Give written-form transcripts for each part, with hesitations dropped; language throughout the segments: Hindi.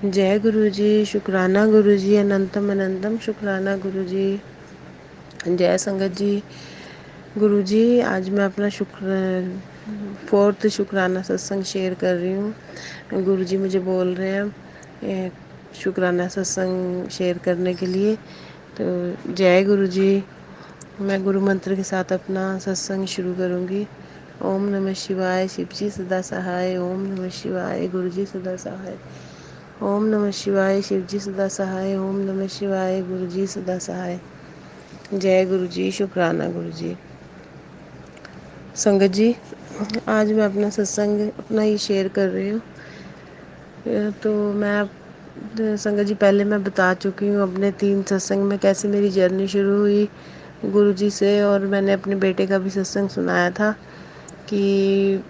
जय गुरु जी, शुक्राना गुरु जी, अनंतम अनंतम शुक्राना गुरु जी। जय संगत जी। गुरु जी, आज मैं अपना फोर्थ शुक्राना सत्संग शेयर कर रही हूँ। गुरु जी मुझे बोल रहे हैं शुक्राना सत्संग शेयर करने के लिए। तो जय गुरु जी। मैं गुरु मंत्र के साथ अपना सत्संग शुरू करूँगी। ओम नमः शिवाय, शिव जी सदा सहाय। ओम नमः शिवाय, गुरु जी सदा सहाय। ओम नमः शिवाय, शिव जी सदा सहाय। ओम नमः शिवाय, गुरु जी सदा सहाय। जय गुरु जी, शुक्राना गुरु जी। संगत जी, आज मैं अपना सत्संग अपना ही शेयर कर रही हूँ। तो मैं संगत जी, पहले मैं बता चुकी हूँ अपने 3 सत्संग में कैसे मेरी जर्नी शुरू हुई गुरु जी से। और मैंने अपने बेटे का भी सत्संग सुनाया था कि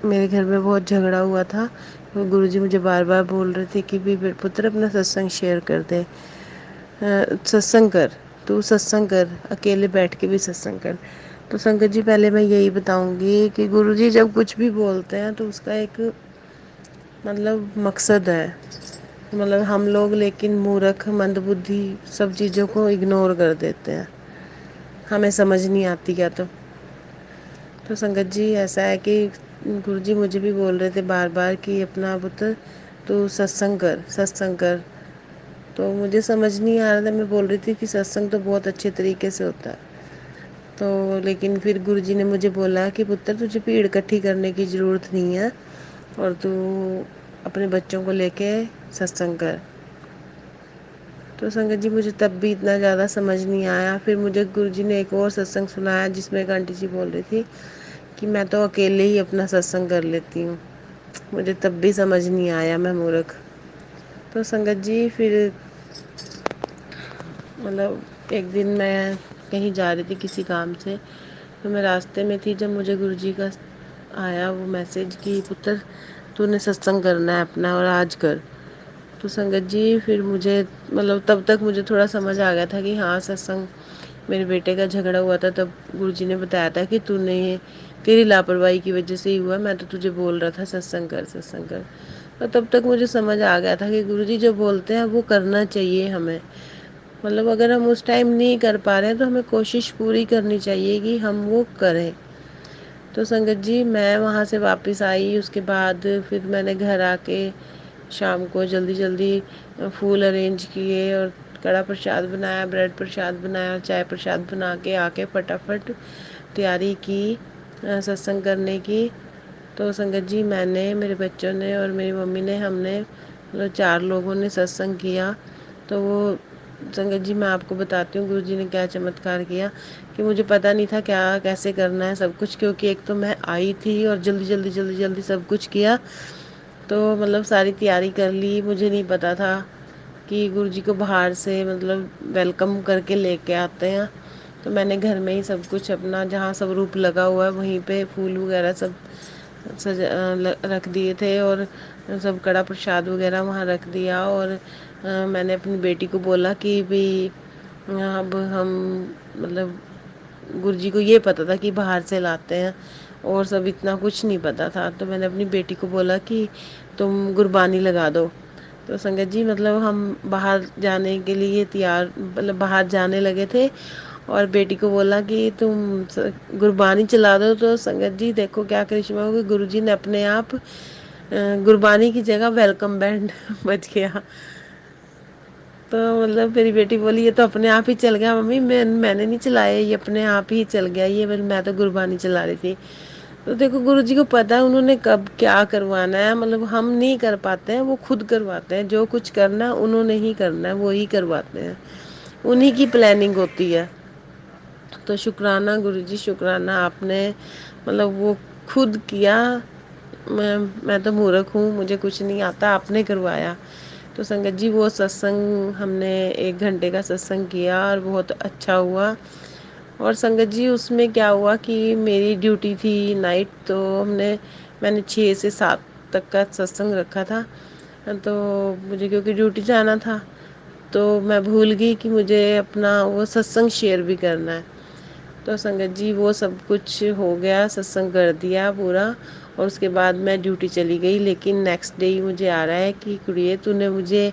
मेरे घर में बहुत झगड़ा हुआ था। तो गुरुजी मुझे बार बार बोल रहे थे कि भी पुत्र अपना सत्संग शेयर कर दे, सत्संग कर, तू सत्संग कर, अकेले बैठ के भी सत्संग कर। तो संगत जी, पहले मैं यही बताऊंगी कि गुरुजी जब कुछ भी बोलते हैं तो उसका एक मकसद है। हम लोग लेकिन मूर्ख मंदबुद्धि सब चीज़ों को इग्नोर कर देते हैं, हमें समझ नहीं आती क्या। तो संगत जी, ऐसा है कि गुरुजी मुझे भी बोल रहे थे बार बार कि अपना पुत्र तू सत्संग कर, सत्संग कर। तो मुझे समझ नहीं आ रहा था। मैं बोल रही थी कि सत्संग तो बहुत अच्छे तरीके से होता है। तो लेकिन फिर गुरुजी ने मुझे बोला कि पुत्र, तुझे भीड़ इकट्ठी करने की ज़रूरत नहीं है और तू अपने बच्चों को लेके सत्संग कर। तो संगत जी, मुझे तब भी इतना ज़्यादा समझ नहीं आया। फिर मुझे गुरुजी ने एक और सत्संग सुनाया जिसमें एक आंटी जी बोल रही थी कि मैं तो अकेले ही अपना सत्संग कर लेती हूँ। मुझे तब भी समझ नहीं आया, मैं मूर्ख। तो संगत जी, फिर एक दिन मैं कहीं जा रही थी किसी काम से। तो मैं रास्ते में थी जब मुझे गुरुजी का आया वो मैसेज कि पुत्र तूने सत्संग करना है अपना और आज कर। तो संगत जी, फिर मुझे तब तक मुझे थोड़ा समझ आ गया था कि हाँ, सत्संग मेरे बेटे का झगड़ा हुआ था तब गुरुजी ने बताया था कि तेरी लापरवाही की वजह से ही हुआ, मैं तो तुझे बोल रहा था सत्संग कर, सत्संग कर। और तब तक मुझे समझ आ गया था कि गुरुजी जो बोलते हैं वो करना चाहिए हमें। अगर हम उस टाइम नहीं कर पा रहे हैं तो हमें कोशिश पूरी करनी चाहिए कि हम वो करें। तो संगत जी, मैं वहाँ से वापस आई। उसके बाद फिर मैंने घर आके शाम को जल्दी जल्दी फूल अरेंज किए और कड़ा प्रसाद बनाया, ब्रेड प्रसाद बनाया, चाय प्रसाद बना के आके फटाफट तैयारी की सत्संग करने की। तो संगत जी, मैंने, मेरे बच्चों ने और मेरी मम्मी ने, हमने 4 लोगों ने सत्संग किया। तो वो संगत जी, मैं आपको बताती हूँ गुरु जी ने क्या चमत्कार किया कि मुझे पता नहीं था क्या कैसे करना है सब कुछ, क्योंकि एक तो मैं आई थी और जल्दी जल्दी सब कुछ किया। तो सारी तैयारी कर ली। मुझे नहीं पता था कि गुरु जी को बाहर से वेलकम करके लेके आते हैं। तो मैंने घर में ही सब कुछ अपना, जहाँ सब रूप लगा हुआ है वहीं पे फूल वगैरह सब रख दिए थे और सब कड़ा प्रसाद वगैरह वहाँ रख दिया। और मैंने अपनी बेटी को बोला कि भी अब हम गुरुजी को ये पता था कि बाहर से लाते हैं और सब इतना कुछ नहीं पता था। तो मैंने अपनी बेटी को बोला कि तुम गुरबानी लगा दो। तो संगत जी, हम बाहर जाने के लिए तैयार, बाहर जाने लगे थे और बेटी को बोला कि तुम गुरबानी चला दो। तो संगत जी, देखो क्या करिश्मा हो गया, गुरुजी ने अपने आप गुरबानी की जगह वेलकम बैंड बज गया। तो मेरी बेटी बोली ये तो अपने आप ही चल गया मम्मी, मैंने नहीं चलाया, ये अपने आप ही चल गया, ये मैं तो गुरबानी चला रही थी। तो देखो, गुरुजी को पता है उन्होंने कब क्या करवाना है। हम नहीं कर पाते हैं, वो खुद करवाते हैं। जो कुछ करना है उन्होंने ही करना है, वो ही करवाते हैं, उन्हीं की प्लानिंग होती है। तो शुक्राना गुरुजी, शुक्राना, आपने वो खुद किया। मैं तो मूर्ख हूँ, मुझे कुछ नहीं आता, आपने करवाया। तो संगत जी, वो सत्संग हमने 1 घंटे का सत्संग किया और बहुत अच्छा हुआ। और संगत जी, उसमें क्या हुआ कि मेरी ड्यूटी थी नाइट, तो मैंने 6 से 7 तक का सत्संग रखा था। तो मुझे क्योंकि ड्यूटी जाना था तो मैं भूल गई कि मुझे अपना वो सत्संग शेयर भी करना है। तो संगत जी, वो सब कुछ हो गया, सत्संग कर दिया पूरा। और उसके बाद मैं ड्यूटी चली गई। लेकिन नेक्स्ट डे ही मुझे आ रहा है कि कुड़िए तूने मुझे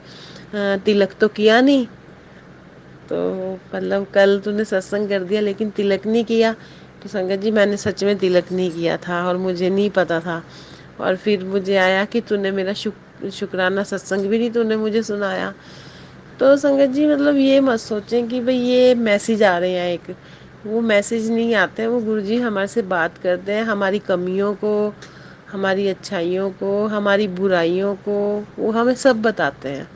तिलक तो किया नहीं। तो मतलब कल तूने सत्संग कर दिया लेकिन तिलक नहीं किया। तो संगत जी मैंने सच में तिलक नहीं किया था और मुझे नहीं पता था। और फिर मुझे आया कि तूने मेरा शुक्राना सत्संग भी नहीं तूने मुझे सुनाया। तो संगत जी मतलब ये मत सोचें कि भाई ये मैसेज आ रहे हैं, एक वो मैसेज नहीं आते हैं। वो गुरुजी हमारे से बात करते हैं, हमारी कमियों को, हमारी अच्छाइयों को, हमारी बुराइयों को वो हमें सब बताते हैं।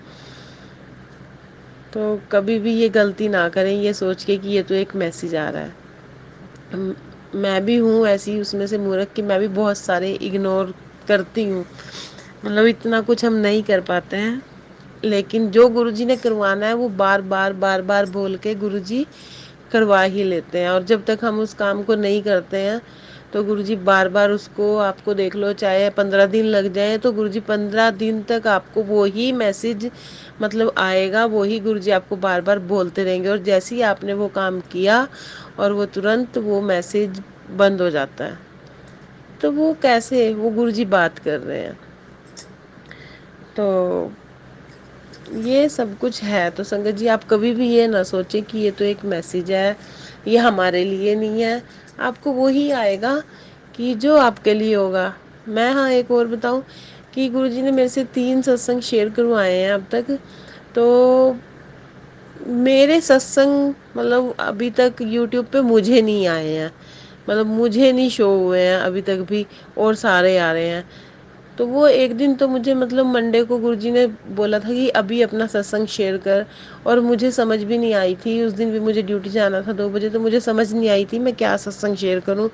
तो कभी भी ये गलती ना करें ये सोच के कि ये तो एक मैसेज आ रहा है। मैं भी हूँ ऐसी उसमें से मूर्ख कि मैं भी बहुत सारे इग्नोर करती हूँ। मतलब इतना कुछ हम नहीं कर पाते हैं, लेकिन जो गुरुजी ने करवाना है वो बार बार बार बार बोल के गुरुजी करवा ही लेते हैं। और जब तक हम उस काम को नहीं करते हैं तो गुरुजी बार बार उसको, आपको देख लो चाहे 15 दिन लग जाए तो गुरुजी 15 दिन तक आपको वो ही मैसेज मतलब आएगा, वो ही गुरुजी आपको बार बार बोलते रहेंगे। और जैसे ही आपने वो काम किया और वो तुरंत वो मैसेज बंद हो जाता है। तो वो कैसे, वो गुरुजी बात कर रहे हैं। तो ये सब कुछ है। तो संगत जी आप कभी भी ये ना सोचें कि ये तो एक मैसेज है, ये हमारे लिए नहीं है। आपको वो ही आएगा कि जो आपके लिए होगा। मैं हाँ एक और बताऊं कि गुरुजी ने मेरे से 3 सत्संग शेयर करवाए हैं अब तक। तो मेरे सत्संग मतलब अभी तक यूट्यूब पे मुझे नहीं आए हैं, मतलब मुझे नहीं शो हुए हैं अभी तक भी, और सारे आ रहे हैं। तो वो एक दिन तो मुझे मतलब मंडे को गुरुजी ने बोला था कि अभी अपना सत्संग शेयर कर। और मुझे समझ भी नहीं आई थी, उस दिन भी मुझे ड्यूटी जाना था 2 बजे, तो मुझे समझ नहीं आई थी मैं क्या सत्संग शेयर करूं।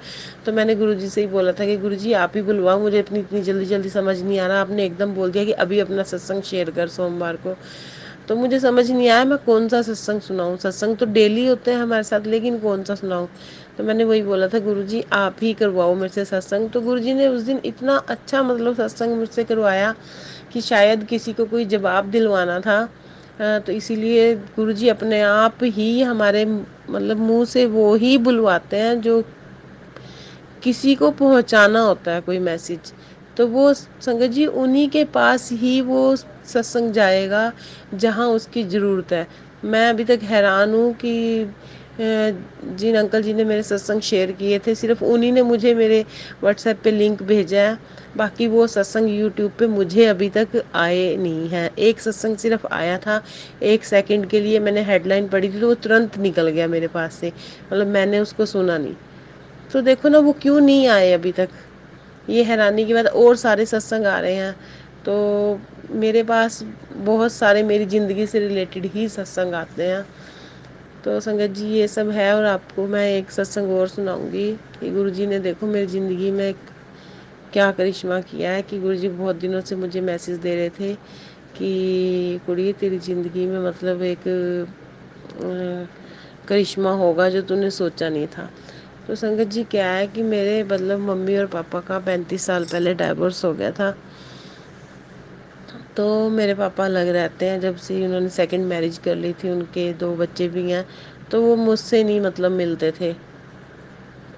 तो मैंने गुरुजी से ही बोला था कि गुरुजी आप ही बुलवाओ, मुझे अपनी इतनी जल्दी जल्दी समझ नहीं आ रहा। आपने एकदम बोल दिया कि अभी अपना सत्संग शेयर कर सोमवार को। तो मुझे समझ नहीं आया मैं कौन सा सत्संग सुनाऊं। सत्संग तो डेली होते हैं हमारे साथ, लेकिन कौन सा सुनाऊं। तो मैंने वही बोला था गुरुजी आप ही करवाओ मेरे से सत्संग। तो गुरुजी ने उस दिन इतना अच्छा मतलब सत्संग मुझसे करवाया कि शायद किसी को कोई जवाब दिलवाना था। तो इसीलिए गुरुजी अपने आप ही हमारे मतलब मुंह से वो ही बुलवाते हैं जो किसी को पहुंचाना होता है कोई मैसेज। तो वो संगत जी उन्हीं के पास ही वो सत्संग जाएगा जहां उसकी ज़रूरत है। मैं अभी तक हैरान हूँ कि जिन अंकल जी ने मेरे सत्संग शेयर किए थे सिर्फ उन्हीं ने मुझे मेरे व्हाट्सएप पे लिंक भेजा है। बाकी वो सत्संग यूट्यूब पे मुझे अभी तक आए नहीं हैं। एक सत्संग सिर्फ आया था, 1 सेकंड के लिए मैंने हेडलाइन पढ़ी थी तो वो तुरंत निकल गया मेरे पास से, मतलब मैंने उसको सुना नहीं। तो देखो ना वो क्यों नहीं आए अभी तक, ये हैरानी की बात। और सारे सत्संग आ रहे हैं तो मेरे पास बहुत सारे मेरी ज़िंदगी से रिलेटेड ही सत्संग आते हैं। तो संगत जी ये सब है। और आपको मैं एक सत्संग और सुनाऊंगी कि गुरुजी ने देखो मेरी ज़िंदगी में क्या करिश्मा किया है। कि गुरुजी बहुत दिनों से मुझे मैसेज दे रहे थे कि कुड़ी तेरी ज़िंदगी में मतलब एक करिश्मा होगा जो तूने सोचा नहीं था। तो संगत जी क्या है कि मेरे मतलब मम्मी और पापा का 35 साल पहले डाइवोर्स हो गया था। तो मेरे पापा अलग रहते हैं जब से उन्होंने सेकंड मैरिज कर ली थी, उनके 2 बच्चे भी हैं। तो वो मुझसे नहीं मतलब मिलते थे।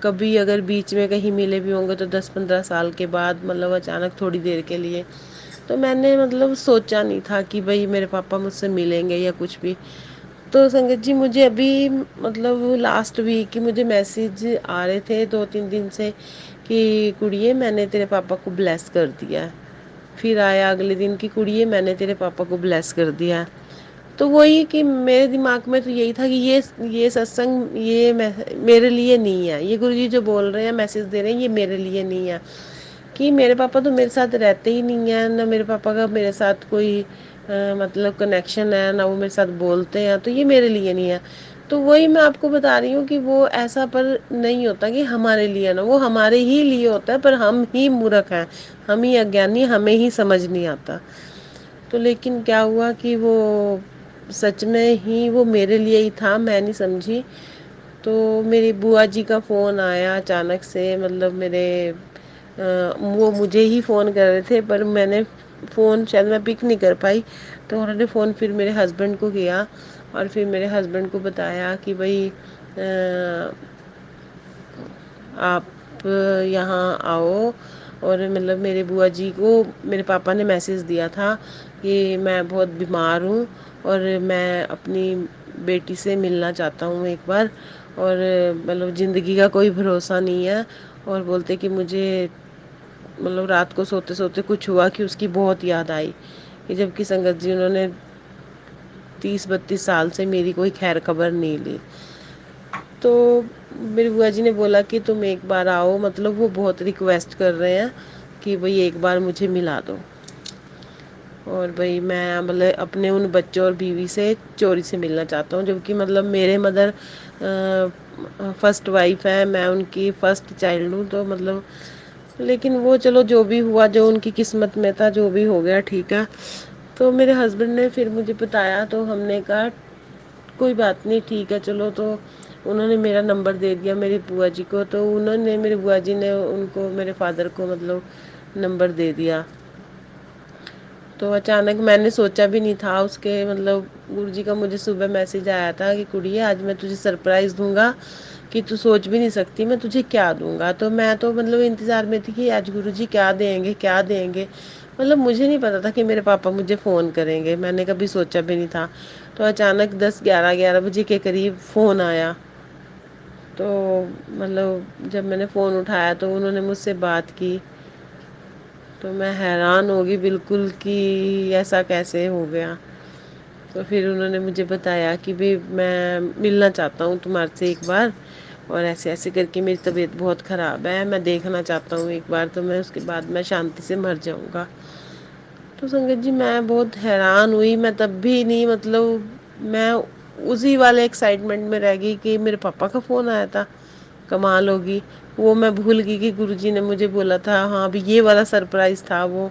कभी अगर बीच में कहीं मिले भी होंगे तो 10-15 साल के बाद, मतलब अचानक थोड़ी देर के लिए। तो मैंने मतलब सोचा नहीं था कि भाई मेरे पापा मुझसे मिलेंगे या कुछ भी। तो संगत जी मुझे अभी मतलब लास्ट वीक ही मुझे मैसेज आ रहे थे 2-3 दिन से कि कुड़िए मैंने तेरे पापा को ब्लेस कर दिया है। फिर आया अगले दिन की कुड़िए मैंने तेरे पापा को ब्लेस कर दिया है। तो वही कि मेरे दिमाग में तो यही था कि ये सत्संग ये मेरे लिए नहीं है। ये गुरुजी जो बोल रहे हैं मैसेज दे रहे हैं ये मेरे लिए नहीं है। कि मेरे पापा तो मेरे साथ रहते ही नहीं है, ना मेरे पापा का मेरे साथ कोई मतलब कनेक्शन है, ना वो मेरे साथ बोलते हैं। तो ये मेरे लिए नहीं है। तो वही मैं आपको बता रही हूँ कि वो ऐसा पर नहीं होता कि हमारे लिए ना, वो हमारे ही लिए होता है पर हम ही मूर्ख हैं, हम ही अज्ञानी, हमें ही समझ नहीं आता। तो लेकिन क्या हुआ कि वो सच में ही वो मेरे लिए ही था, मैं नहीं समझी। तो मेरी बुआ जी का फ़ोन आया अचानक से, मतलब मेरे वो मुझे ही फ़ोन कर रहे थे पर मैंने फ़ोन शायद मैं पिक नहीं कर पाई। तो उन्होंने फ़ोन फिर मेरे हस्बैंड को किया और फिर मेरे हस्बैंड को बताया कि भाई आप यहाँ आओ और मतलब मेरे बुआ जी को मेरे पापा ने मैसेज दिया था कि मैं बहुत बीमार हूँ और मैं अपनी बेटी से मिलना चाहता हूँ एक बार, और मतलब ज़िंदगी का कोई भरोसा नहीं है। और बोलते कि मुझे मतलब रात को सोते सोते कुछ हुआ कि उसकी बहुत याद आई, कि जबकि संगत जी उन्होंने 30-32 साल से मेरी कोई खैर खबर नहीं ली। तो मेरी बुआ जी ने बोला कि तुम एक बार आओ, मतलब वो बहुत रिक्वेस्ट कर रहे हैं कि भाई एक बार मुझे मिला दो। और भाई मैं मतलब अपने उन बच्चों और बीवी से चोरी से मिलना चाहता हूँ, जबकि मतलब मेरे मदर फर्स्ट वाइफ है, मैं उनकी फर्स्ट चाइल्ड हूँ। तो मतलब लेकिन वो चलो जो भी हुआ, जो उनकी किस्मत में था, जो भी हो गया ठीक है। तो मेरे हस्बैंड ने फिर मुझे बताया, तो हमने कहा कोई बात नहीं ठीक है चलो। तो उन्होंने मेरा नंबर दे दिया मेरी बुआ जी को, तो उन्होंने मेरी बुआ जी ने उनको मेरे फादर को मतलब नंबर दे दिया। तो अचानक मैंने सोचा भी नहीं था उसके मतलब गुरुजी का मुझे सुबह मैसेज आया था कि कुड़िए आज मैं तुझे सरप्राइज़ दूंगा कि तू सोच भी नहीं सकती मैं तुझे क्या दूंगा। तो मैं तो मतलब इंतज़ार में थी कि आज गुरुजी क्या देंगे क्या देंगे। मतलब मुझे नहीं पता था कि मेरे पापा मुझे फ़ोन करेंगे, मैंने कभी सोचा भी नहीं था। तो अचानक 10-11 बजे के करीब फ़ोन आया। तो मतलब जब मैंने फ़ोन उठाया तो उन्होंने मुझसे बात की। तो मैं हैरान हो गई बिल्कुल कि ऐसा कैसे हो गया। तो फिर उन्होंने मुझे बताया कि भाई मैं मिलना चाहता हूँ तुम्हारे से एक बार, और ऐसे ऐसे करके मेरी तबीयत बहुत ख़राब है, मैं देखना चाहता हूँ एक बार, तो मैं उसके बाद मैं शांति से मर जाऊँगा। तो संगत जी मैं बहुत हैरान हुई, मैं तब भी नहीं मतलब मैं उसी वाले एक्साइटमेंट में रह गई कि मेरे पापा का फ़ोन आया था, कमाल होगी। वो मैं भूल गई कि गुरुजी ने मुझे बोला था। हाँ अभी ये वाला सरप्राइज़ था वो,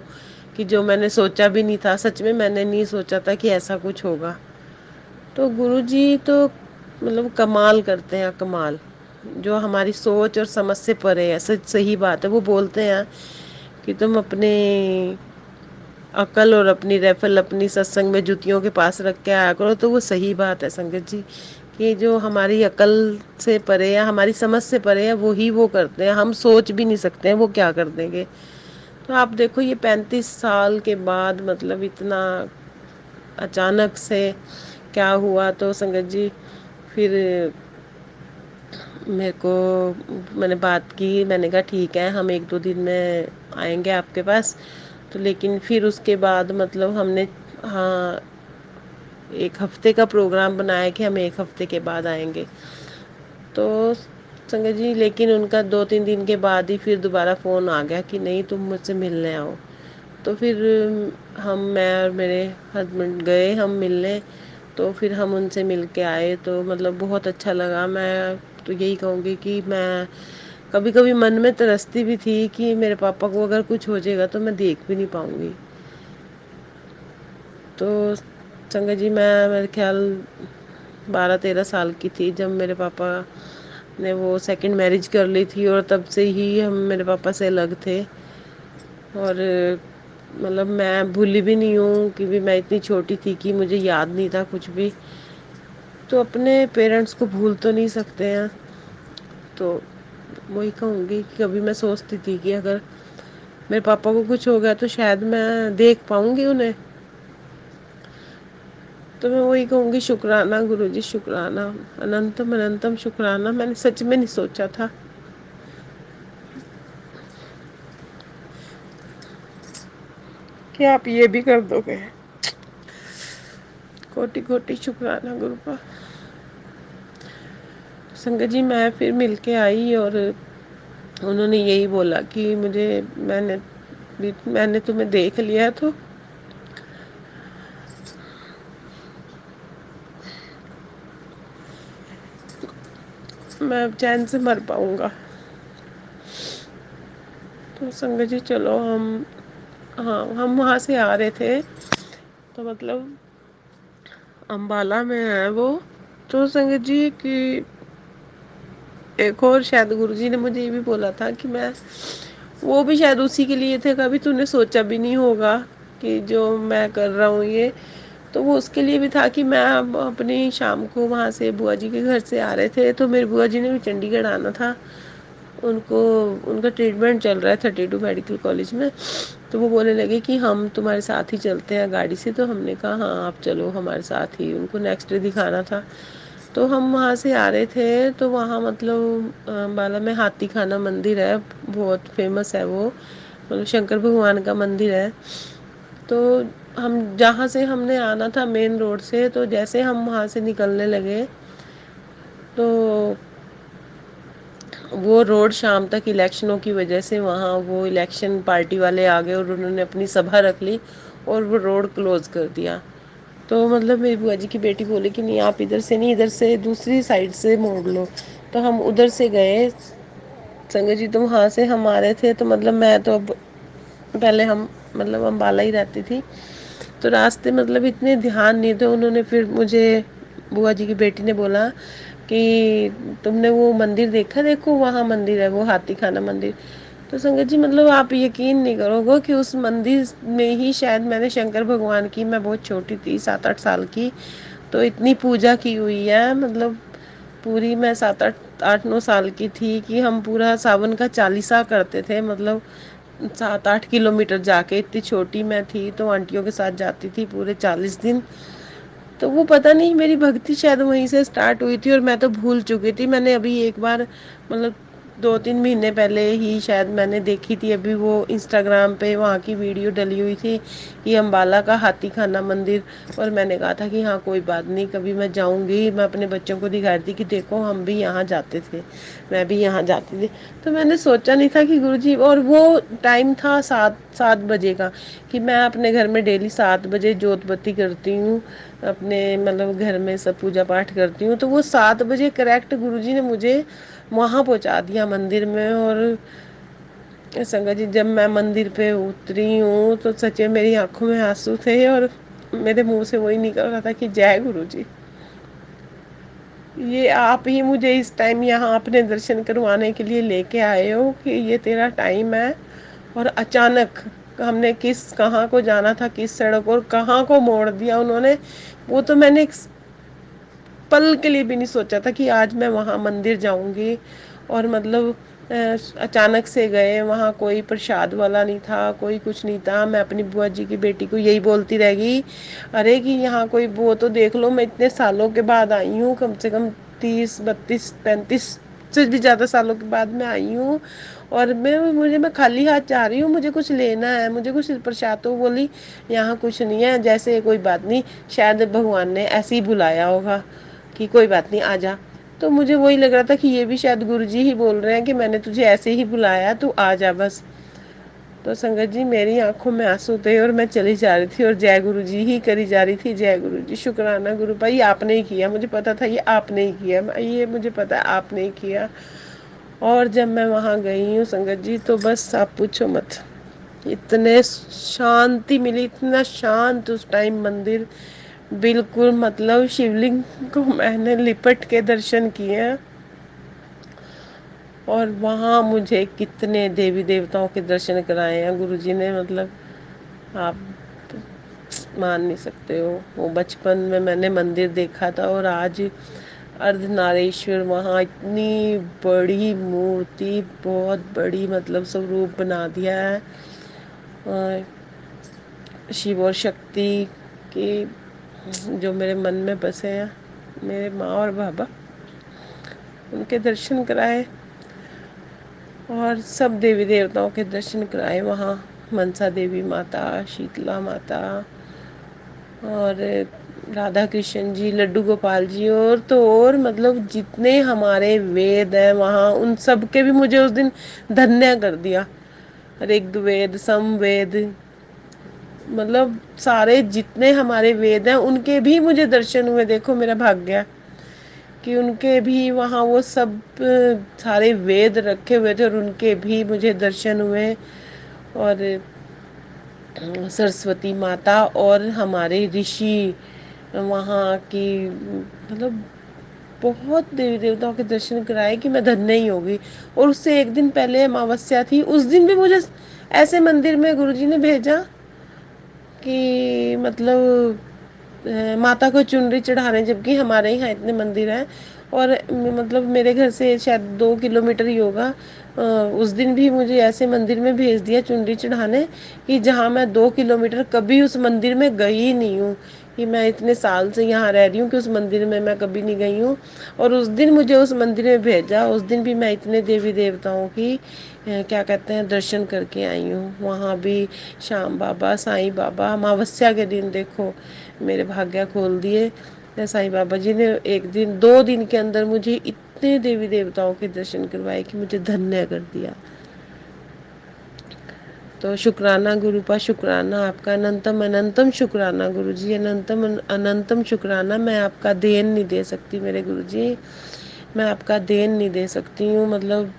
कि जो मैंने सोचा भी नहीं था, सच में मैंने नहीं सोचा था कि ऐसा कुछ होगा। तो गुरुजी तो मतलब कमाल करते हैं, कमाल, जो हमारी सोच और समझ से परे है। सच सही बात है, वो बोलते हैं कि तुम अपने अकल और अपनी रेफल अपनी सत्संग में जुतियों के पास रख के आया करो। तो वो सही बात है संगत जी, कि जो हमारी अकल से परे या हमारी समझ से परे है वो ही वो करते हैं, हम सोच भी नहीं सकते हैं वो क्या कर देंगे। तो आप देखो ये 35 साल के बाद मतलब इतना अचानक से क्या हुआ। तो संगत जी फिर मेरे को मैंने बात की, मैंने कहा ठीक है हम 1-2 दिन में आएंगे आपके पास। तो लेकिन फिर उसके बाद मतलब हमने, हाँ, 1 हफ्ते का प्रोग्राम बनाया कि हम 1 हफ्ते के बाद आएंगे। तो संगत जी लेकिन उनका 2-3 दिन के बाद ही फिर दोबारा फ़ोन आ गया कि नहीं तुम मुझसे मिलने आओ। तो फिर हम मैं और मेरे हस्बैंड गए हम मिलने। तो फिर हम उनसे मिल के आए, तो मतलब बहुत अच्छा लगा। मैं तो यही कहूँगी कि मैं कभी कभी मन में तरसती भी थी कि मेरे पापा को अगर कुछ हो जाएगा तो मैं देख भी नहीं पाऊँगी। तो संगत जी मैं मेरे ख्याल 12-13 साल की थी जब मेरे पापा ने वो सेकंड मैरिज कर ली थी, और तब से ही हम मेरे पापा से अलग थे। और मतलब मैं भूली भी नहीं हूँ कि भी मैं इतनी छोटी थी कि मुझे याद नहीं था कुछ भी। तो अपने पेरेंट्स को भूल तो नहीं सकते हैं। तो वही कहूँगी कि कभी मैं सोचती थी कि अगर मेरे पापा को कुछ हो गया तो शायद मैं देख पाऊँगी उन्हें। तो मैं वही कहूँगी शुक्राना गुरुजी, शुक्राना, अनंतम अनंतम शुक्राना। मैंने सच में नहीं सोचा था कि आप ये भी कर दोगे। कोटि कोटि शुक्राना गुरु का। संगत जी मैं फिर मिल के आई, और उन्होंने यही बोला कि मुझे मैंने तुम्हें देख लिया तो मैं चैन से मर पाऊँगा। तो संगत जी चलो हम, हाँ हम वहाँ से आ रहे थे, तो मतलब अम्बाला में है वो। तो संगत जी कि एक और शायद गुरुजी ने मुझे ये भी बोला था कि मैं, वो भी शायद उसी के लिए थे, कभी तूने सोचा भी नहीं होगा कि जो मैं कर रहा हूँ ये। तो वो उसके लिए भी था कि मैं अब अपनी शाम को वहाँ से बुआ जी के घर से आ रहे थे, तो मेरी बुआ जी ने भी चंडीगढ़ आना था। उनको उनका ट्रीटमेंट चल रहा है 32 मेडिकल कॉलेज में। तो वो बोलने लगे कि हम तुम्हारे साथ ही चलते हैं गाड़ी से। तो हमने कहा हाँ आप चलो हमारे साथ ही, उनको नेक्स्ट डे दिखाना था। तो हम वहाँ से आ रहे थे, तो वहाँ मतलब अम्बाला में हाथी खाना मंदिर है, बहुत फेमस है वो, मतलब शंकर भगवान का मंदिर है। तो हम जहाँ से हमने आना था मेन रोड से, तो जैसे हम वहाँ से निकलने लगे तो वो रोड शाम तक इलेक्शनों की वजह से वहाँ वो इलेक्शन पार्टी वाले आ गए और उन्होंने अपनी सभा रख ली और वो रोड क्लोज कर दिया। तो मतलब मेरी बुआ जी की बेटी बोली कि नहीं आप इधर से नहीं, इधर से दूसरी साइड से मोड़ लो। तो हम उधर से गए संगत जी। तो वहाँ से हम आ रहे थे, तो मतलब मैं तो अब पहले हम मतलब अम्बाला ही रहती थी, तो रास्ते मतलब इतने ध्यान नहीं थे। उन्होंने फिर मुझे, बुआ जी की बेटी ने बोला कि तुमने वो मंदिर देखा, देखो वहाँ मंदिर है वो हाथी खाना मंदिर। तो संगत जी मतलब आप यकीन नहीं करोगे कि उस मंदिर में ही शायद मैंने शंकर भगवान की, मैं बहुत छोटी थी 7-8 साल की, तो इतनी पूजा की हुई है। मतलब पूरी मैं 7-8 8-9 साल की थी कि हम पूरा सावन का चालीसा करते थे, मतलब 7-8 किलोमीटर जाके। इतनी छोटी मैं थी तो आंटियों के साथ जाती थी पूरे 40 दिन। तो वो पता नहीं मेरी भक्ति शायद वहीं से स्टार्ट हुई थी और मैं तो भूल चुकी थी। मैंने अभी एक बार मतलब 2-3 महीने पहले ही शायद मैंने देखी थी अभी वो इंस्टाग्राम पे वहाँ की वीडियो डली हुई थी कि अम्बाला का हाथी खाना मंदिर। और मैंने कहा था कि हाँ कोई बात नहीं, कभी मैं जाऊँगी, मैं अपने बच्चों को दिखा रही थी कि देखो हम भी यहाँ जाते थे, मैं भी यहाँ जाती थी। तो मैंने सोचा नहीं था कि गुरुजी, और वो टाइम था 7 बजे का, कि मैं अपने घर में डेली 7 बजे जोत बत्ती करती हूँ, अपने मतलब घर में सब पूजा पाठ करती हूँ। तो वो 7 बजे करेक्ट गुरुजी ने मुझे वहाँ पहुँचा दिया मंदिर में। और संगत जी जब मैं मंदिर पे उतरी हूँ तो सच्चे मेरी आंखों में आंसू थे और मेरे मुंह से वही निकल रहा था कि जय गुरुजी, ये आप ही मुझे इस टाइम यहाँ अपने दर्शन करवाने के लिए लेके आए हो, कि ये तेरा टाइम है। और अचानक हमने किस कहाँ को जाना था, किस सड़क और कहाँ को मोड़ दिया उन्होंने, वो तो मैंने एक पल के लिए भी नहीं सोचा था कि आज मैं वहाँ मंदिर जाऊँगी। और मतलब अचानक से गए वहाँ, कोई प्रसाद वाला नहीं था, कोई कुछ नहीं था। मैं अपनी बुआ जी की बेटी को यही बोलती रह गई, अरे कि यहाँ कोई वो तो देख लो, मैं इतने सालों के बाद आई हूँ, कम से कम 30 32 35 से भी ज़्यादा सालों के बाद मैं आई हूँ। और मैं खाली हाथ जा रही हूँ, मुझे कुछ लेना है, मुझे कुछ प्रसाद। तो बोली यहाँ कुछ नहीं है, जैसे कोई बात नहीं, शायद भगवान ने ऐसे ही बुलाया होगा कि कोई बात नहीं आ जा। तो मुझे वही लग रहा था कि ये भी शायद गुरुजी ही बोल रहे हैं कि मैंने तुझे ऐसे ही बुलाया, तू आ जा बस। तो संगत जी मेरी आंखों में आंसू थे और मैं चली जा रही थी और जय गुरु जी ही करी जा रही थी, जय गुरु जी, शुक्राना गुरु भाई आपने ही किया, मुझे पता था ये आपने ही किया, ये मुझे पता है आपने ही किया। और जब मैं वहाँ गई हूँ संगत जी, तो बस आप पूछो मत, इतने शांति मिली, इतना शांत उस टाइम मंदिर, बिल्कुल मतलब शिवलिंग को मैंने लिपट के दर्शन किए हैं। और वहाँ मुझे कितने देवी देवताओं के दर्शन कराए हैं गुरुजी ने, मतलब आप मान नहीं सकते हो। वो बचपन में मैंने मंदिर देखा था और आज अर्धनारेश्वर वहाँ इतनी बड़ी मूर्ति, बहुत बड़ी, मतलब स्वरूप बना दिया है शिव और शक्ति की, जो मेरे मन में बसे हैं, मेरे माँ और बाबा, उनके दर्शन कराए। और सब देवी देवताओं के दर्शन कराए वहाँ, मनसा देवी माता, शीतला माता और राधा कृष्ण जी, लड्डू गोपाल जी, और तो और मतलब जितने हमारे वेद हैं वहाँ, उन सब के भी मुझे उस दिन धन्य कर दिया। ऋग्वेद, समवेद, मतलब सारे जितने हमारे वेद हैं उनके भी मुझे दर्शन हुए। देखो मेरा भाग्य कि उनके भी वहाँ वो सब सारे वेद रखे हुए थे और उनके भी मुझे दर्शन हुए। और सरस्वती माता और हमारे ऋषि वहाँ की, मतलब बहुत देवी देवताओं के दर्शन कराए कि मैं धन्य ही होगी। और उससे एक दिन पहले अमावस्या थी, उस दिन भी मुझे ऐसे मंदिर में गुरुजी ने भेजा कि मतलब माता को चुनरी चढ़ाने, जबकि हमारे यहाँ इतने मंदिर हैं और मतलब मेरे घर से शायद 2 किलोमीटर ही होगा। उस दिन भी मुझे ऐसे मंदिर में भेज दिया चुनरी चढ़ाने कि जहाँ मैं 2 किलोमीटर कभी उस मंदिर में गई ही नहीं हूँ, कि मैं इतने साल से यहाँ रह रही हूँ कि उस मंदिर में मैं कभी नहीं गई हूँ। और उस दिन मुझे उस मंदिर में भेजा, उस दिन भी मैं इतने देवी देवताओं की क्या कहते हैं दर्शन करके आई हूँ। वहाँ भी श्याम बाबा, साईं बाबा, अमावस्या के दिन देखो मेरे भाग्य खोल दिए साईं बाबा जी ने। एक दिन 2 दिन के अंदर मुझे इतने देवी देवताओं के दर्शन करवाए कि मुझे धन्य कर दिया। तो शुक्राना गुरुपा, शुक्राना आपका, अनंतम अनंतम शुक्राना गुरु जी, अनंतम अनंतम शुक्राना। मैं आपका देन नहीं दे सकती मेरे गुरु जी, मैं आपका देन नहीं दे सकती हूँ, मतलब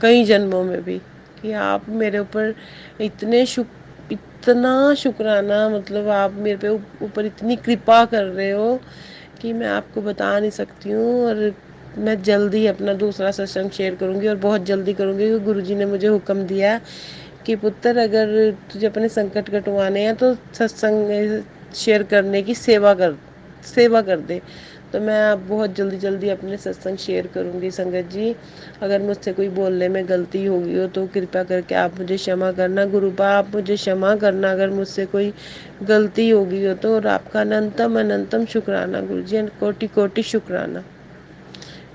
कई जन्मों में भी, कि आप मेरे ऊपर इतना शुक्राना, मतलब आप मेरे पे ऊपर इतनी कृपा कर रहे हो कि मैं आपको बता नहीं सकती हूँ। और मैं जल्दी अपना दूसरा सत्संग शेयर करूँगी, और बहुत जल्दी करूँगी, क्योंकि गुरुजी ने मुझे हुक्म दिया कि पुत्र अगर तुझे अपने संकट कटवाने हैं तो सत्संग शेयर करने की सेवा कर दे। तो मैं अब बहुत जल्दी जल्दी अपने सत्संग शेयर करूँगी संगत जी। अगर मुझसे कोई बोलने में गलती होगी हो तो कृपया करके आप मुझे क्षमा करना गुरुपा, आप मुझे क्षमा करना अगर मुझसे कोई गलती होगी हो तो। और आपका अनंतम अनंतम शुक्राना गुरु जी, कोटि कोटि शुक्राना,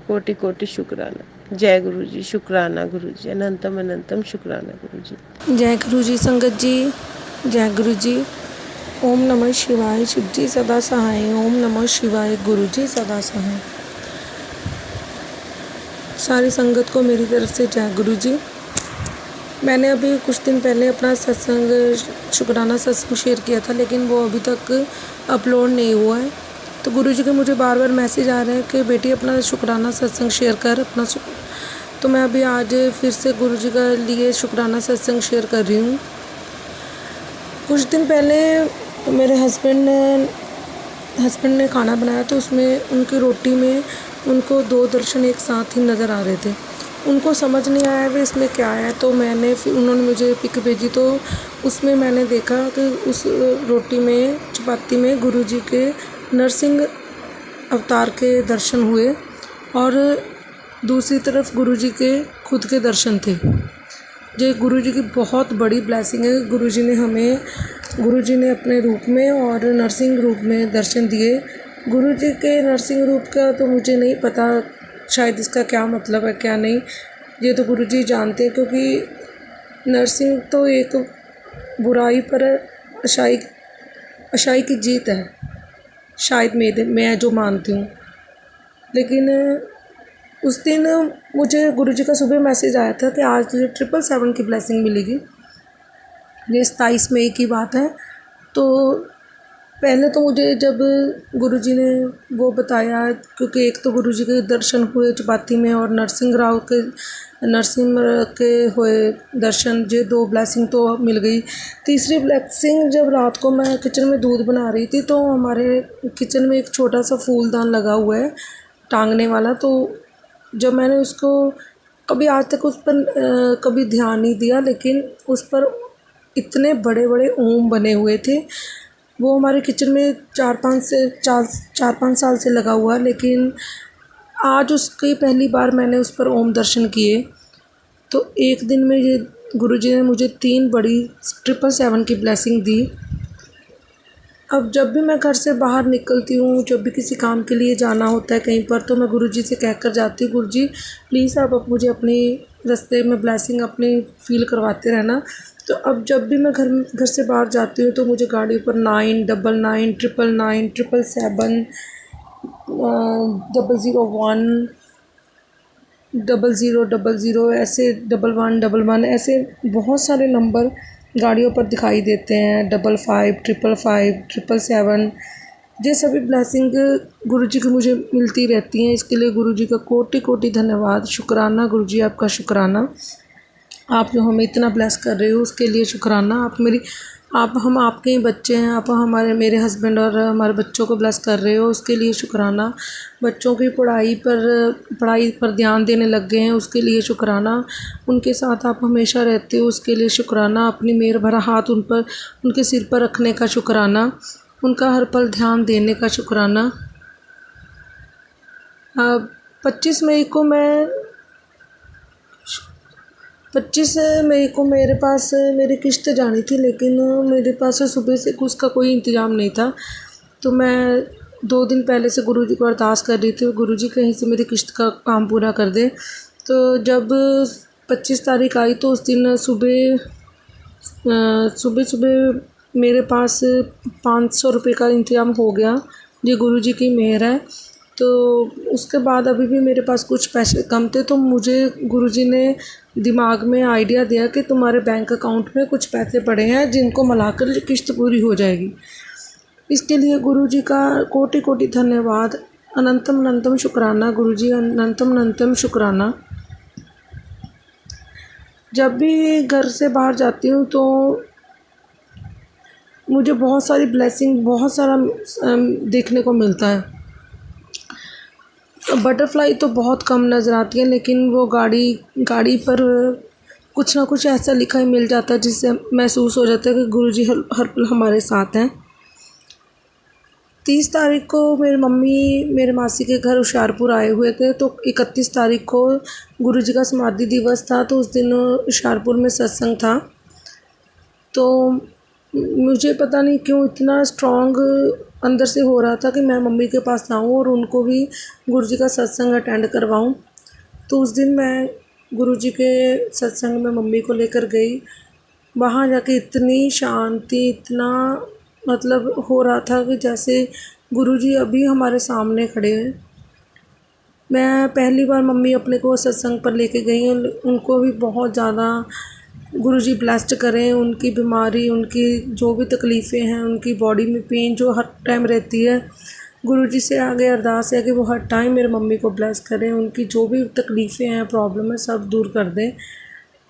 कोटि कोटि शुक्राना। जय गुरु जी, शुक्राना गुरु जी, अनंतम अनंतम शुक्राना गुरु जी। जय गुरु जी संगत जी, जय गुरु जी। ओम नमः शिवाय, शिव जी सदा सहाय। ओम नमः शिवाय, गुरु जी सदा सहाय। सारी संगत को मेरी तरफ से जय गुरु जी। मैंने अभी कुछ दिन पहले अपना सत्संग, शुक्राना सत्संग शेयर किया था, लेकिन वो अभी तक अपलोड नहीं हुआ है। तो गुरु जी के मुझे बार बार मैसेज आ रहे हैं कि बेटी अपना शुक्राना सत्संग शेयर कर अपना। तो मैं अभी आज फिर से गुरु जी का लिए शुक्राना सत्संग शेयर कर रही हूँ। कुछ दिन पहले मेरे हस्बैंड ने खाना बनाया, तो उसमें उनकी रोटी में उनको 2 दर्शन एक साथ ही नज़र आ रहे थे। उनको समझ नहीं आया कि इसमें क्या है, तो फिर उन्होंने मुझे पिक भेजी, तो उसमें मैंने देखा कि उस रोटी में, चपाती में गुरुजी के नरसिंह अवतार के दर्शन हुए, और दूसरी तरफ गुरुजी के खुद के दर्शन थे। ये गुरुजी की बहुत बड़ी ब्लेसिंग है। गुरुजी ने अपने रूप में और नरसिंह रूप में दर्शन दिए। गुरुजी के नरसिंह रूप का तो मुझे नहीं पता, शायद इसका क्या मतलब है क्या नहीं, ये तो गुरुजी जानते हैं, क्योंकि नरसिंह तो एक बुराई पर अच्छाई की जीत है, शायद मैं जो मानती हूँ। लेकिन उस दिन मुझे गुरुजी का सुबह मैसेज आया था कि आज तुझे 777 की ब्लेसिंग मिलेगी। ये 27 मई की बात है। तो पहले तो मुझे जब गुरुजी ने वो बताया, क्योंकि एक तो गुरुजी के दर्शन हुए चपाती में, और नरसिंह के हुए दर्शन, ये 2 ब्लेसिंग तो मिल गई। तीसरी ब्लेसिंग, जब रात को मैं किचन में दूध बना रही थी, तो हमारे किचन में एक छोटा सा फूलदान लगा हुआ है टांगने वाला। तो जब मैंने उसको कभी आज तक उस पर कभी ध्यान नहीं दिया, लेकिन उस पर इतने बड़े बड़े ओम बने हुए थे। वो हमारे किचन में 4-5 साल से लगा हुआ, लेकिन आज उसकी पहली बार मैंने उस पर ओम दर्शन किए। तो एक दिन में ये गुरुजी ने मुझे 3 बड़ी 777 की ब्लेसिंग दी। अब जब भी मैं घर से बाहर निकलती हूँ, जब भी किसी काम के लिए जाना होता है कहीं पर, तो मैं गुरुजी से कहकर जाती हूँ, गुरुजी प्लीज़ आप मुझे अपनी रास्ते में ब्लेसिंग अपनी फ़ील करवाते रहना। तो अब जब भी मैं घर से बाहर जाती हूँ, तो मुझे गाड़ी पर 999 999 777 001 0000 ऐसे 1111 ऐसे बहुत सारे नंबर गाड़ियों पर दिखाई देते हैं। 55 555 777, ये सभी ब्लेसिंग गुरुजी की मुझे मिलती रहती हैं। इसके लिए गुरुजी का कोटि कोटि धन्यवाद, शुक्राना गुरुजी, आपका शुक्राना। आप जो हमें इतना ब्लेस कर रहे हो उसके लिए शुक्राना। हम आपके ही बच्चे हैं, आप मेरे हस्बैंड और हमारे बच्चों को ब्लेस कर रहे हो, उसके लिए शुक्राना। बच्चों की पढ़ाई पर ध्यान देने लग गए हैं, उसके लिए शुक्राना। उनके साथ आप हमेशा रहते हो, उसके लिए शुक्राना। अपनी मेहर भरा हाथ उनके सिर पर रखने का शुक्राना, उनका हर पल ध्यान देने का शुक्राना। 25 मई को मैं 25 मई को मेरे पास मेरी किश्त जानी थी, लेकिन मेरे पास सुबह से उसका कोई इंतज़ाम नहीं था। तो मैं 2 दिन पहले से गुरुजी को अरदास कर रही थी, गुरुजी कहीं से मेरी किश्त का काम पूरा कर दें। तो जब 25 तारीख आई तो उस दिन सुबह मेरे पास 500 रुपये का इंतज़ाम हो गया। ये गुरुजी की मेहर है। तो उसके बाद अभी भी मेरे पास कुछ पैसे कम थे, तो मुझे गुरुजी ने दिमाग में आइडिया दिया कि तुम्हारे बैंक अकाउंट में कुछ पैसे पड़े हैं जिनको मिलाकर किश्त पूरी हो जाएगी। इसके लिए गुरुजी का कोटि कोटि धन्यवाद, अनंतम अनंतम शुक्राना गुरुजी, अनंतम अनंतम शुक्राना। जब भी घर से बाहर जाती हूँ तो मुझे बहुत सारी ब्लेसिंग, बहुत सारा देखने को मिलता है। बटरफ्लाई तो बहुत कम नज़र आती है, लेकिन वो गाड़ी पर कुछ ना कुछ ऐसा लिखा ही मिल जाता है जिससे महसूस हो जाता है कि गुरुजी हर पल हमारे साथ हैं। 30 तारीख को मेरी मम्मी मेरे मासी के घर होशियारपुर आए हुए थे, तो 31 तारीख को गुरुजी का समाधि दिवस था, तो उस दिन होशियारपुर में सत्संग था। तो मुझे पता नहीं क्यों इतना स्ट्रॉन्ग अंदर से हो रहा था कि मैं मम्मी के पास जाऊँ और उनको भी गुरुजी का सत्संग अटेंड करवाऊँ। तो उस दिन मैं गुरुजी के सत्संग में मम्मी को लेकर गई। वहाँ जाके इतनी शांति, इतना मतलब हो रहा था कि जैसे गुरुजी अभी हमारे सामने खड़े हैं। मैं पहली बार मम्मी अपने को सत्संग पर लेके गई। उनको भी बहुत ज़्यादा गुरुजी ब्लेस्ड करें। उनकी बीमारी, उनकी जो भी तकलीफ़ें हैं, उनकी बॉडी में पेन जो हर टाइम रहती है, गुरुजी से आगे अरदास है कि वो हर टाइम मेरे मम्मी को ब्लेस करें। उनकी जो भी तकलीफ़ें हैं, प्रॉब्लम है, सब दूर कर दें।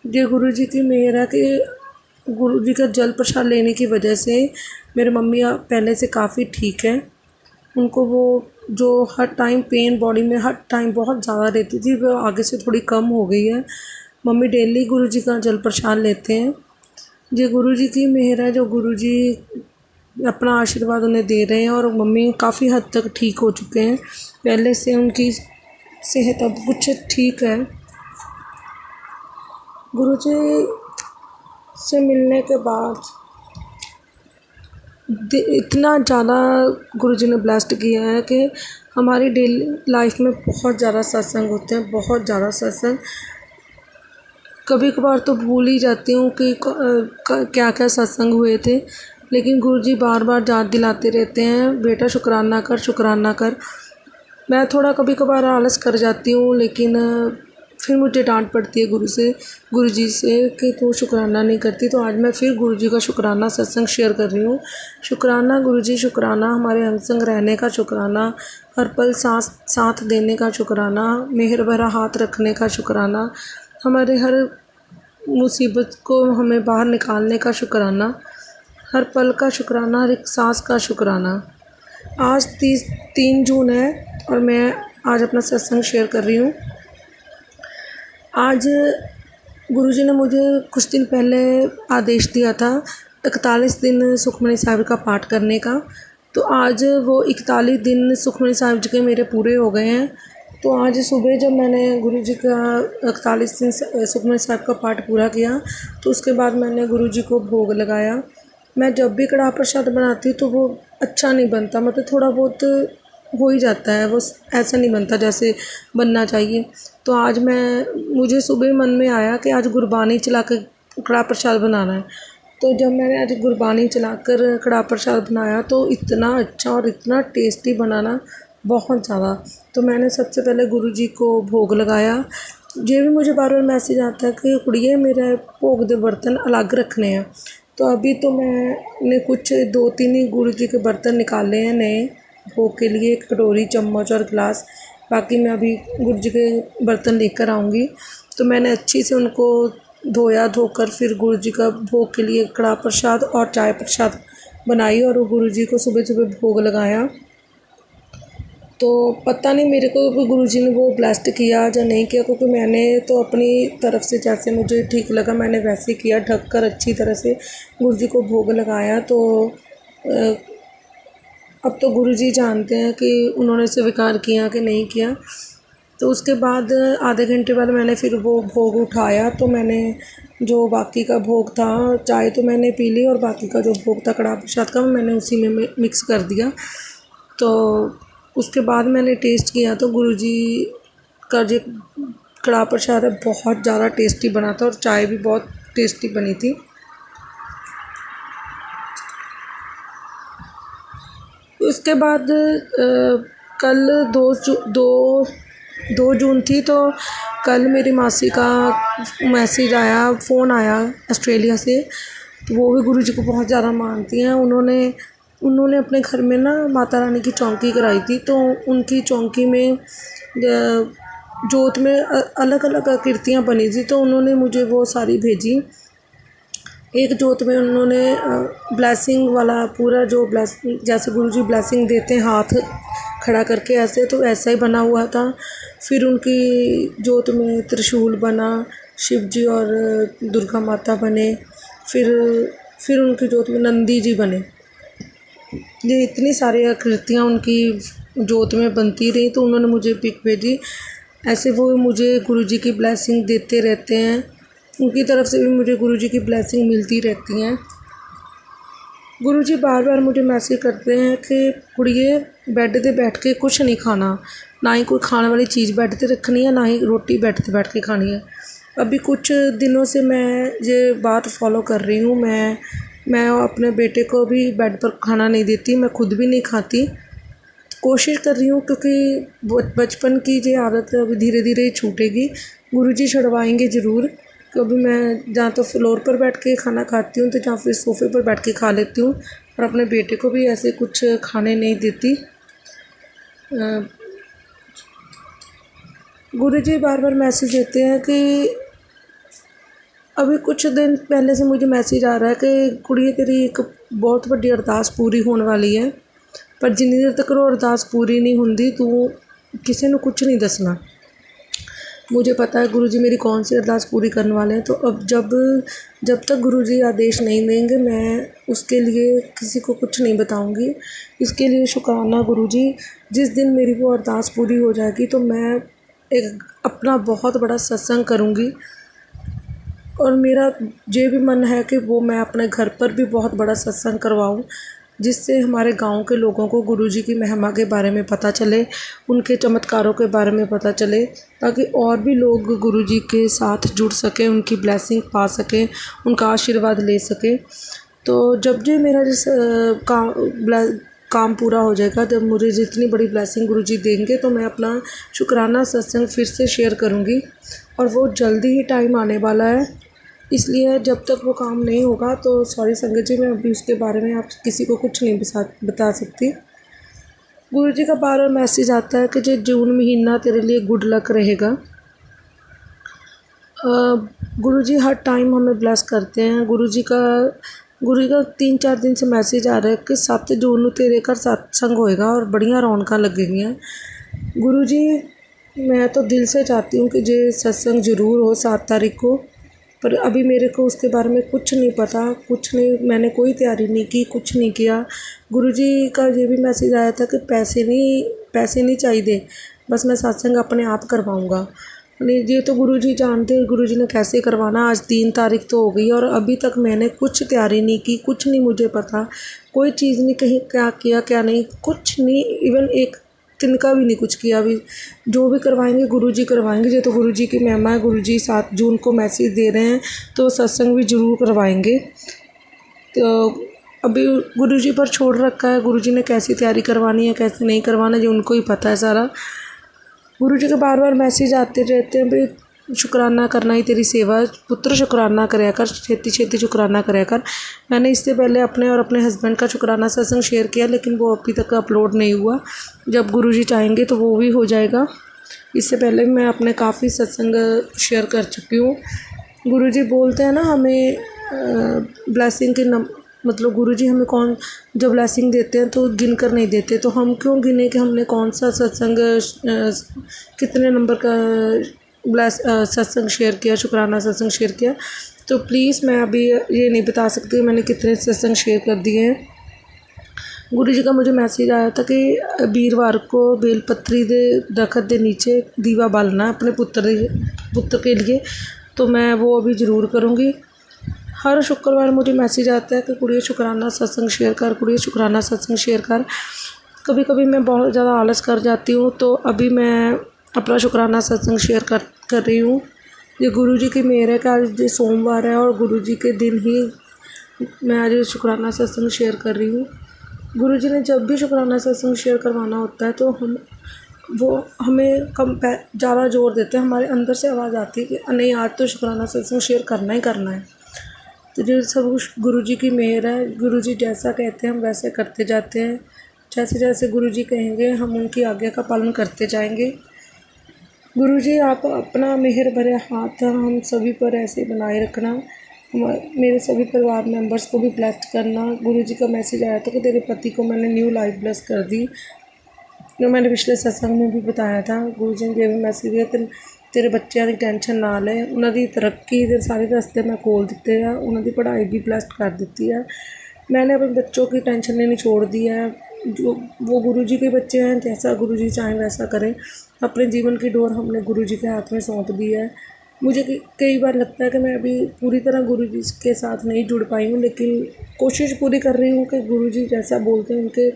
ये गुरुजी की मेहर है कि गुरुजी का जल प्रसाद लेने की वजह से मेरी मम्मी पहले से काफ़ी ठीक है। उनको वो जो हर टाइम पेन बॉडी में हर टाइम बहुत ज़्यादा रहती थी, वो आगे से थोड़ी कम हो गई है। मम्मी डेली गुरुजी का जल प्रसाद लेते हैं। ये गुरुजी की मेहर है, जो गुरुजी अपना आशीर्वाद उन्हें दे रहे हैं, और मम्मी काफ़ी हद तक ठीक हो चुके हैं। पहले से उनकी सेहत अब कुछ ठीक है। गुरुजी से मिलने के बाद इतना ज़्यादा गुरुजी ने ब्लेस्ड किया है कि हमारी डेली लाइफ में बहुत ज़्यादा सत्संग होते हैं, बहुत ज़्यादा सत्संग। कभी कभार तो भूल ही जाती हूँ कि क्या क्या सत्संग हुए थे, लेकिन गुरुजी बार बार याद दिलाते रहते हैं, बेटा शुक्राना कर, शुक्राना कर। मैं थोड़ा कभी कभार आलस कर जाती हूँ, लेकिन फिर मुझे डांट पड़ती है गुरुजी से कि तू शुक्राना नहीं करती। तो आज मैं फिर गुरुजी का शुक्राना सत्संग शेयर कर रही हूँ। शुक्राना गुरुजी, शुक्राना हमारे अंग संग रहने का, शुक्राना हर पल साथ देने का, शुक्राना मेहर भरा हाथ रखने का, शुक्राना हमारे हर मुसीबत को हमें बाहर निकालने का, शुक्राना हर पल का, शुक्राना हर एक सांस का, शुक्राना। आज 3 जून है और मैं आज अपना सत्संग शेयर कर रही हूँ। आज गुरुजी ने मुझे कुछ दिन पहले आदेश दिया था 41 दिन सुखमनी साहिब का पाठ करने का। तो आज वो 41 दिन सुखमनी साहिब जी के मेरे पूरे हो गए हैं। तो आज सुबह जब मैंने गुरुजी का 41 दिन सुखमनी साहिब का पाठ पूरा किया, तो उसके बाद मैंने गुरुजी को भोग लगाया। मैं जब भी कड़ाह प्रसाद बनाती हूँ तो वो अच्छा नहीं बनता, मतलब थोड़ा बहुत हो ही जाता है, वो ऐसा नहीं बनता जैसे बनना चाहिए। तो आज मुझे सुबह मन में आया कि आज गुरबानी चला कर कड़ाह प्रसाद बनाना है। तो जब मैंने आज गुरबानी चलाकर कड़ाह प्रसाद बनाया तो इतना अच्छा और इतना टेस्टी बनाना, बहुत ज़्यादा। तो मैंने सबसे पहले गुरुजी को भोग लगाया। ये भी मुझे बार बार मैसेज आता है कि कुड़िए मेरे भोग दे बर्तन अलग रखने हैं। तो अभी तो मैंने कुछ 2-3 ही गुरुजी के बर्तन निकाले हैं नए भोग के लिए, एक कटोरी, चम्मच और गिलास। बाकी मैं अभी गुरुजी के बर्तन लेकर आऊँगी। तो मैंने अच्छी से उनको धोकर फिर गुरुजी का भोग के लिए कड़ाह प्रसाद और चाय प्रसाद बनाई और गुरुजी को सुबह सुबह भोग लगाया। तो पता नहीं मेरे को गुरुजी ने वो ब्लेस्ड किया या नहीं किया, क्योंकि मैंने तो अपनी तरफ से जैसे मुझे ठीक लगा मैंने वैसे किया, ढककर अच्छी तरह से गुरुजी को भोग लगाया। तो अब तो गुरुजी जानते हैं कि उन्होंने स्वीकार किया कि नहीं किया। तो उसके बाद आधे घंटे बाद मैंने फिर वो भोग उठाया। तो मैंने जो बाकी का भोग था, चाय तो मैंने पी ली और बाकी का जो भोग था कड़ाह प्रसाद का, मैंने उसी में मिक्स कर दिया। तो उसके बाद मैंने टेस्ट किया तो गुरुजी का जो कड़ाह प्रसाद है बहुत ज़्यादा टेस्टी बना था और चाय भी बहुत टेस्टी बनी थी। उसके बाद कल 2 जून थी, तो कल मेरी मासी का मैसेज आया, फ़ोन आया ऑस्ट्रेलिया से। तो वो भी गुरुजी को बहुत ज़्यादा मानती हैं। उन्होंने अपने घर में ना माता रानी की चौकी कराई थी। तो उनकी चौकी में जोत में अलग अलग आकृतियाँ बनी थी, तो उन्होंने मुझे वो सारी भेजी। एक जोत में उन्होंने ब्लेसिंग वाला पूरा जो जैसे गुरुजी ब्लेसिंग देते हैं हाथ खड़ा करके ऐसे, तो ऐसा ही बना हुआ था। फिर उनकी जोत में त्रिशूल बना, शिव जी और दुर्गा माता बने। फिर उनकी जोत में नंदी जी बने। ये इतनी सारी आकृतियाँ उनकी जोत में बनती रही, तो उन्होंने मुझे पिक भेजी। ऐसे वो मुझे गुरुजी की ब्लेसिंग देते रहते हैं, उनकी तरफ से भी मुझे गुरुजी की ब्लेसिंग मिलती रहती हैं। गुरुजी बार बार मुझे मैसेज करते हैं कि कुड़िए बेड पे बैठ के कुछ नहीं खाना, ना ही कोई खाने वाली चीज़ बेड पे रखनी है, ना ही रोटी बेड पे बैठ के खानी है। अभी कुछ दिनों से मैं ये बात फॉलो कर रही हूँ। मैं अपने बेटे को भी बेड पर खाना नहीं देती, मैं खुद भी नहीं खाती। कोशिश कर रही हूँ क्योंकि बचपन की ये आदत अभी धीरे धीरे ही छूटेगी। गुरुजी छुड़वाएंगे ज़रूर। कभी मैं जहाँ तो फ्लोर पर बैठ के खाना खाती हूँ, तो जहाँ फिर सोफ़े पर बैठ के खा लेती हूँ, और अपने बेटे को भी ऐसे कुछ खाने नहीं देती। गुरुजी बार बार मैसेज देते हैं कि अभी कुछ दिन पहले से मुझे मैसेज आ रहा है कि कुड़िए तेरी एक बहुत बड़ी अरदास पूरी होने वाली है, पर जिन्नी देर तक वो अरदास पूरी नहीं होंदी तू किसी ने कुछ नहीं दसना। मुझे पता है गुरुजी मेरी कौन सी अरदास पूरी करने वाले हैं। तो अब जब तक गुरुजी आदेश नहीं देंगे, मैं उसके लिए किसी को कुछ नहीं बताऊंगी। इसके लिए शुक्राना गुरुजी। जिस दिन मेरी वो अरदास पूरी हो जाएगी, तो मैं एक अपना बहुत बड़ा सत्संग करूँगी। और मेरा ये भी मन है कि वो मैं अपने घर पर भी बहुत बड़ा सत्संग करवाऊँ, जिससे हमारे गांव के लोगों को गुरुजी की महिमा के बारे में पता चले, उनके चमत्कारों के बारे में पता चले, ताकि और भी लोग गुरुजी के साथ जुड़ सकें, उनकी ब्लेसिंग पा सकें, उनका आशीर्वाद ले सकें। तो जब जो मेरा काम पूरा हो जाएगा, जब मुझे जितनी बड़ी ब्लेसिंग गुरुजी देंगे, तो मैं अपना शुक्राना सत्संग फिर से शेयर करूँगी। और वो जल्दी ही टाइम आने वाला है, इसलिए जब तक वो काम नहीं होगा तो सॉरी संगत जी, मैं अभी उसके बारे में आप किसी को कुछ नहीं बता सकती। गुरुजी का बार बार मैसेज आता है कि जो जून महीना तेरे लिए गुड लक रहेगा। गुरुजी हर टाइम हमें ब्लेस करते हैं। गुरुजी का 3-4 दिन से मैसेज आ रहा है कि 7 जून ਨੂੰ तेरे घर सत्संग होएगा और बढ़िया रौनकां लगेगियां। गुरुजी मैं तो दिल से चाहती हूँ कि ये सत्संग ज़रूर हो 7 तारीख को, पर अभी मेरे को उसके बारे में कुछ नहीं पता, कुछ नहीं, मैंने कोई तैयारी नहीं की, कुछ नहीं किया। गुरुजी का ये भी मैसेज आया था कि पैसे नहीं चाहिए, बस मैं सत्संग अपने आप करवाऊँगा। नहीं, ये तो गुरुजी जानते हैं गुरुजी ने कैसे करवाना। आज 3 तारीख तो हो गई और अभी तक मैंने कुछ तैयारी नहीं की, कुछ नहीं मुझे पता, कोई चीज़ नहीं, कहीं क्या किया क्या नहीं, कुछ नहीं, इवन एक तिनका भी नहीं कुछ किया। अभी जो भी करवाएंगे गुरुजी करवाएंगे। ये तो गुरुजी की महिमा है। गुरुजी 7 जून को मैसेज दे रहे हैं, तो सत्संग भी ज़रूर करवाएंगे। तो अभी गुरुजी पर छोड़ रखा है, गुरुजी ने कैसी तैयारी करवानी है, कैसे नहीं करवाना, ये उनको ही पता है सारा। गुरुजी के बार बार मैसेज आते रहते हैं, भाई शुक्राना करना ही तेरी सेवा है, पुत्र शुक्राना कराया कर, छेती छेती शुक्राना कराया कर। मैंने इससे पहले अपने और अपने हस्बैंड का शुक्राना सत्संग शेयर किया, लेकिन वो अभी तक अपलोड नहीं हुआ। जब गुरुजी चाहेंगे तो वो भी हो जाएगा। इससे पहले मैं अपने काफ़ी सत्संग शेयर कर चुकी हूँ। गुरुजी बोलते हैं ना हमें ब्लेसिंग के मतलब गुरुजी हमें जब ब्लेसिंग देते हैं तो गिन कर नहीं देते, तो हम क्यों गिने कि हमने कौन सा सत्संग कितने नंबर का सत्संग शेयर किया, शुक्राना सत्संग शेयर किया। तो प्लीज़ मैं अभी ये नहीं बता सकती मैंने कितने सत्संग शेयर कर दिए हैं। गुरु जी का मुझे मैसेज आया था कि वीरवार को बेलपत्री दे दरखत के नीचे दीवा बालना अपने पुत्र के लिए, तो मैं वो अभी ज़रूर करूँगी। हर शुक्रवार मुझे मैसेज आता है कि कुड़िए शुक्राना सत्संग शेयर कर, कुड़िए शुक्राना सत्संग शेयर कर। कभी कभी मैं बहुत ज़्यादा आलस कर जाती हूँ, तो अभी मैं अपना शुक्राना सत्संग शेयर कर रही हूँ। ये गुरु जी की मेहर है कि आज ये सोमवार है और गुरु जी के दिन ही मैं आज शुक्राना सत्संग शेयर कर रही हूँ। गुरु जी ने जब भी शुक्राना सत्संग शेयर करवाना होता है तो हमें कम ज़्यादा जोर देते हैं। हमारे अंदर से आवाज़ आती है कि नहीं, आज तो शुक्राना सत्संग शेयर करना ही करना है। तो ये सब कुछ गुरु जी की मेहर है। गुरु जी जैसा कहते हैं हम वैसे करते जाते हैं। जैसे जैसे गुरु जी कहेंगे हम उनकी आज्ञा का पालन करते जाएंगे। गुरु जी आप अपना मेहर भरे हाथ हम सभी पर ऐसे बनाए रखना, मेरे सभी परिवार मेंबर्स को भी ब्लेस्ड करना। गुरु जी का मैसेज आया था कि तेरे पति को मैंने न्यू लाइफ ब्लेस कर दी, जो मैंने पिछले सत्संग में भी बताया था। गुरु जी ने भी मैसेज दिया तेरे बच्चों की टेंशन ना ले, उन्होंने तरक्की दे सारे रास्ते मैं खोल दिते हैं, उन्होंने पढ़ाई भी ब्लेस्ड कर दी है। मैंने अपने बच्चों की टेंशन लेनी छोड़ दी है। जो वो गुरु जी के बच्चे हैं, जैसा गुरु जी चाहें वैसा करें। अपने जीवन की डोर हमने गुरु जी के हाथ में सौंप दी है। मुझे कई बार लगता है कि मैं अभी पूरी तरह गुरु जी के साथ नहीं जुड़ पाई हूँ, लेकिन कोशिश पूरी कर रही हूँ कि गुरु जी जैसा बोलते हैं उनके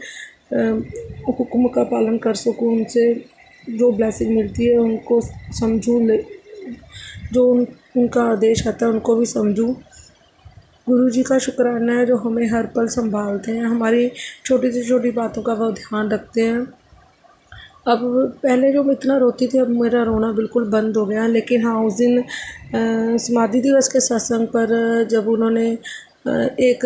हुक्म का पालन कर सकूँ, उनसे जो ब्लेसिंग मिलती है उनको समझूँ, जो उनका आदेश आता है उनको भी समझूँ। गुरु जी का शुक्राना है जो हमें हर पल संभालते हैं, हमारी छोटी से छोटी बातों का वो ध्यान रखते हैं। अब पहले जो मैं इतना रोती थी, अब मेरा रोना बिल्कुल बंद हो गया। लेकिन हाँ, उस दिन समाधि दिवस के सत्संग पर जब उन्होंने एक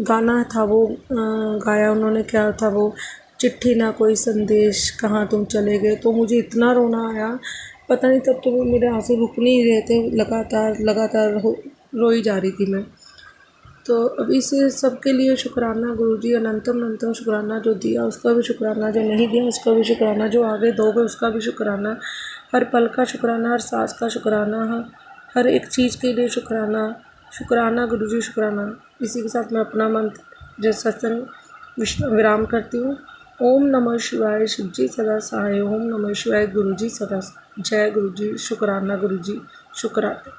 गाना था वो गाया, उन्होंने क्या था वो, चिट्ठी ना कोई संदेश कहाँ तुम चले गए, तो मुझे इतना रोना आया, पता नहीं तब तो मेरे आंसू रुक नहीं रहे थे, लगातार रोई जा रही थी मैं। तो अब इस सब के लिए शुक्राना गुरु जी, अनंतम शुक्राना जो दिया उसका भी शुक्राना, जो नहीं दिया उसका भी शुक्राना, जो आगे दोगे उसका भी शुक्राना, हर पल का शुक्राना, हर सांस का शुक्राना, हर एक चीज़ के लिए शुक्राना गुरु जी शुक्राना। इसी के साथ मैं अपना मंत्र जो सत्संग विराम करती हूँ। ओम नमः शिवाय, शिव जी सदा सहाय। ओम नमः शिवाय, गुरु जी सदा। जय गुरु जी, शुक्राना गुरु जी, शुक्राना।